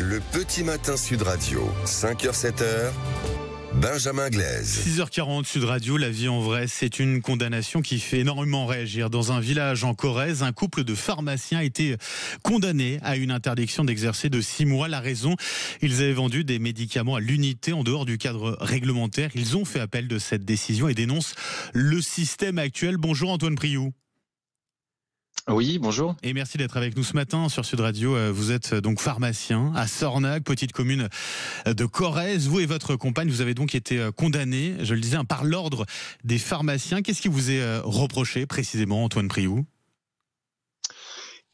Le petit matin Sud Radio, 5h-7h, Benjamin Glaise. 6h40 Sud Radio, la vie en vrai, c'est une condamnation qui fait énormément réagir. Dans un village en Corrèze, un couple de pharmaciens a été condamné à une interdiction d'exercer de 6 mois. La raison, ils avaient vendu des médicaments à l'unité en dehors du cadre réglementaire. Ils ont fait appel de cette décision et dénoncent le système actuel. Bonjour Antoine Priou. Oui, bonjour. Et merci d'être avec nous ce matin sur Sud Radio. Vous êtes donc pharmacien à Sornac, petite commune de Corrèze. Vous et votre compagne, vous avez donc été condamnés, je le disais, par l'ordre des pharmaciens. Qu'est-ce qui vous est reproché précisément, Antoine Priou ?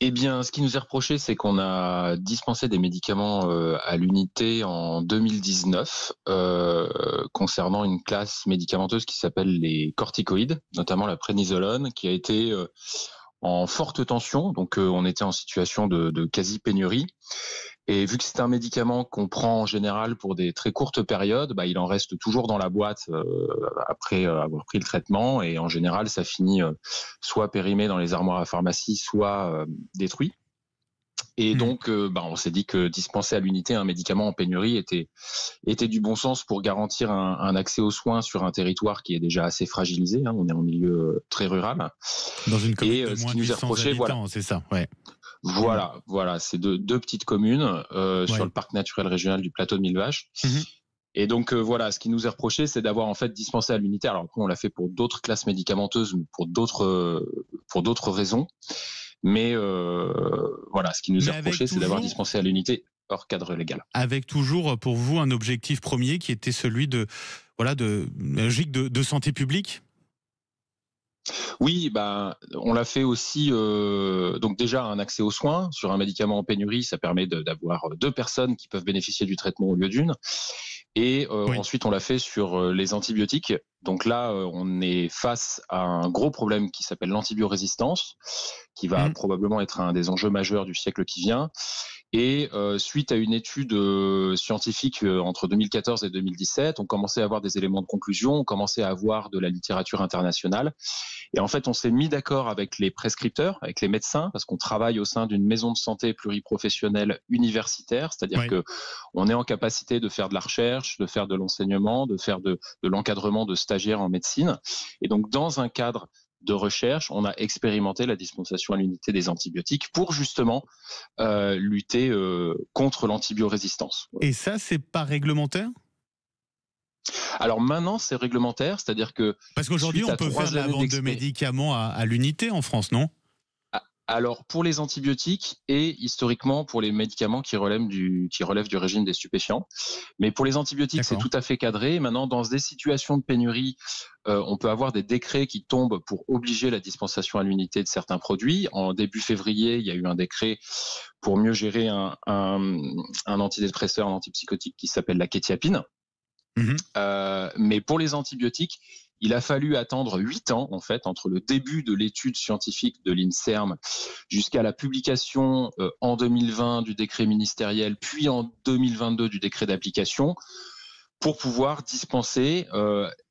Eh bien, ce qui nous est reproché, c'est qu'on a dispensé des médicaments à l'unité en 2019 concernant une classe médicamenteuse qui s'appelle les corticoïdes, notamment la prénisolone, qui a été en forte tension, donc on était en situation de quasi-pénurie. Et vu que c'est un médicament qu'on prend en général pour des très courtes périodes, il en reste toujours dans la boîte après avoir pris le traitement. Et en général, ça finit soit périmé dans les armoires à pharmacie, soit détruit. Et donc, on s'est dit que dispenser à l'unité un médicament en pénurie était du bon sens pour garantir un accès aux soins sur un territoire qui est déjà assez fragilisé. On est en milieu très rural. Dans une commune et de ce moins qui de nous est 800 reproché, habitants, c'est ça, ouais. Voilà, c'est deux petites communes sur le parc naturel régional du plateau de Millevaches. Et donc ce qui nous est reproché, c'est d'avoir en fait dispensé à l'unité. Alors après, on l'a fait pour d'autres classes médicamenteuses, pour d'autres raisons. Mais ce qui nous est reproché, c'est d'avoir dispensé à l'unité hors cadre légal. Avec toujours pour vous un objectif premier qui était celui de logique de santé publique. Oui, on l'a fait aussi. Donc déjà un accès aux soins sur un médicament en pénurie, ça permet d'avoir 2 personnes qui peuvent bénéficier du traitement au lieu d'une. Et ensuite, on l'a fait sur les antibiotiques. Donc là, on est face à un gros problème qui s'appelle l'antibiorésistance, qui va probablement être un des enjeux majeurs du siècle qui vient. Et suite à une étude scientifique entre 2014 et 2017, on commençait à avoir des éléments de conclusion, on commençait à avoir de la littérature internationale. Et en fait, on s'est mis d'accord avec les prescripteurs, avec les médecins, parce qu'on travaille au sein d'une maison de santé pluriprofessionnelle universitaire, c'est-à-dire que on est en capacité de faire de la recherche, de faire de l'enseignement, de faire de l'encadrement de stagiaires en médecine. Et donc, dans un cadre de recherche, on a expérimenté la dispensation à l'unité des antibiotiques pour justement lutter contre l'antibiorésistance. Et ça, c'est pas réglementaire ? Alors maintenant, c'est réglementaire, c'est-à-dire que... Parce qu'aujourd'hui, on peut faire de la vente de médicaments à l'unité en France, non ? Alors, pour les antibiotiques et historiquement pour les médicaments qui relèvent du régime des stupéfiants. Mais pour les antibiotiques, c'est tout à fait cadré. Maintenant, dans des situations de pénurie, on peut avoir des décrets qui tombent pour obliger la dispensation à l'unité de certains produits. En début février, il y a eu un décret pour mieux gérer un antidépresseur, un antipsychotique qui s'appelle la kétiapine. Mais pour les antibiotiques, il a fallu attendre 8 ans, en fait, entre le début de l'étude scientifique de l'INSERM jusqu'à la publication en 2020 du décret ministériel, puis en 2022 du décret d'application, pour pouvoir dispenser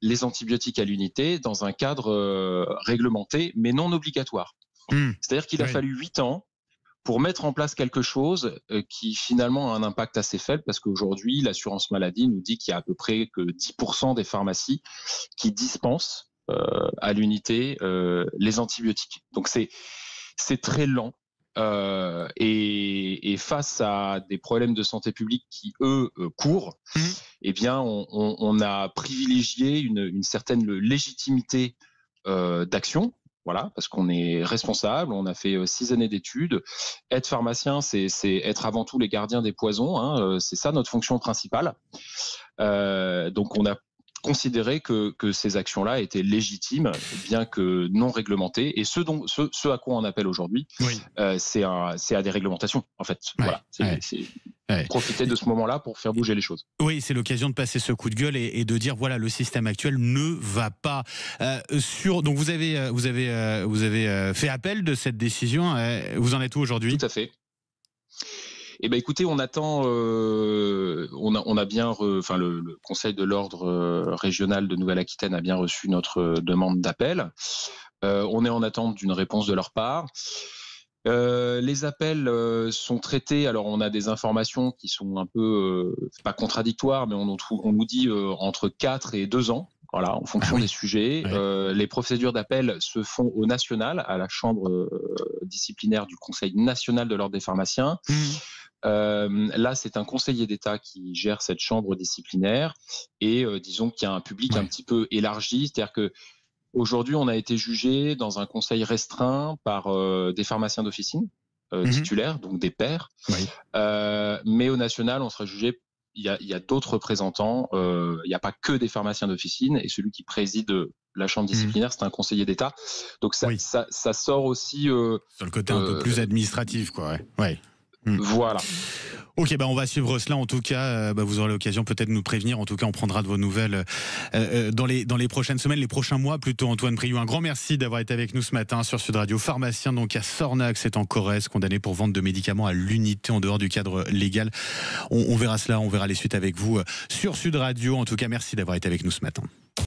les antibiotiques à l'unité dans un cadre réglementé, mais non obligatoire. C'est-à-dire qu'il a fallu 8 ans pour mettre en place quelque chose qui finalement a un impact assez faible, parce qu'aujourd'hui, l'assurance maladie nous dit qu'il y a à peu près que 10% des pharmacies qui dispensent à l'unité les antibiotiques. Donc c'est très lent. Et face à des problèmes de santé publique qui, eux, courent, eh bien, on a privilégié une certaine légitimité d'action. Voilà, parce qu'on est responsable, on a fait 6 années d'études. Être pharmacien, c'est être avant tout les gardiens des poisons, c'est ça notre fonction principale. Donc on a considéré que ces actions-là étaient légitimes, bien que non réglementées. Et ce à quoi on appelle aujourd'hui, c'est à des réglementations, en fait. Voilà, profiter de ce moment-là pour faire bouger les choses. Oui, c'est l'occasion de passer ce coup de gueule et de dire voilà, le système actuel ne va pas. Donc vous avez fait appel de cette décision. Vous en êtes où aujourd'hui ? Tout à fait. Eh ben écoutez, on attend. On a bien, le Conseil de l'ordre régional de Nouvelle-Aquitaine a bien reçu notre demande d'appel. On est en attente d'une réponse de leur part. Les appels sont traités. Alors, on a des informations qui sont un peu pas contradictoires, mais on nous dit entre 4 et 2 ans. Voilà, en fonction des sujets. Les procédures d'appel se font au national, à la chambre disciplinaire du Conseil national de l'ordre des pharmaciens. Là, c'est un conseiller d'État qui gère cette chambre disciplinaire et disons qu'il y a un public un petit peu élargi, c'est-à-dire que aujourd'hui, on a été jugé dans un conseil restreint par des pharmaciens d'officine titulaires, donc des pairs, mais au national, on sera jugé. Il y a d'autres représentants, il n'y a pas que des pharmaciens d'officine, et celui qui préside la chambre disciplinaire, c'est un conseiller d'État. Donc ça sort aussi... sur le côté un peu plus administratif, quoi. Voilà. Ok, on va suivre cela. En tout cas, vous aurez l'occasion peut-être de nous prévenir. En tout cas, on prendra de vos nouvelles dans les prochaines semaines, les prochains mois plutôt. Antoine Priou, un grand merci d'avoir été avec nous ce matin sur Sud Radio. Pharmacien donc à Sornac, c'est en Corrèze, condamné pour vente de médicaments à l'unité en dehors du cadre légal. On verra cela, on verra les suites avec vous sur Sud Radio. En tout cas, merci d'avoir été avec nous ce matin.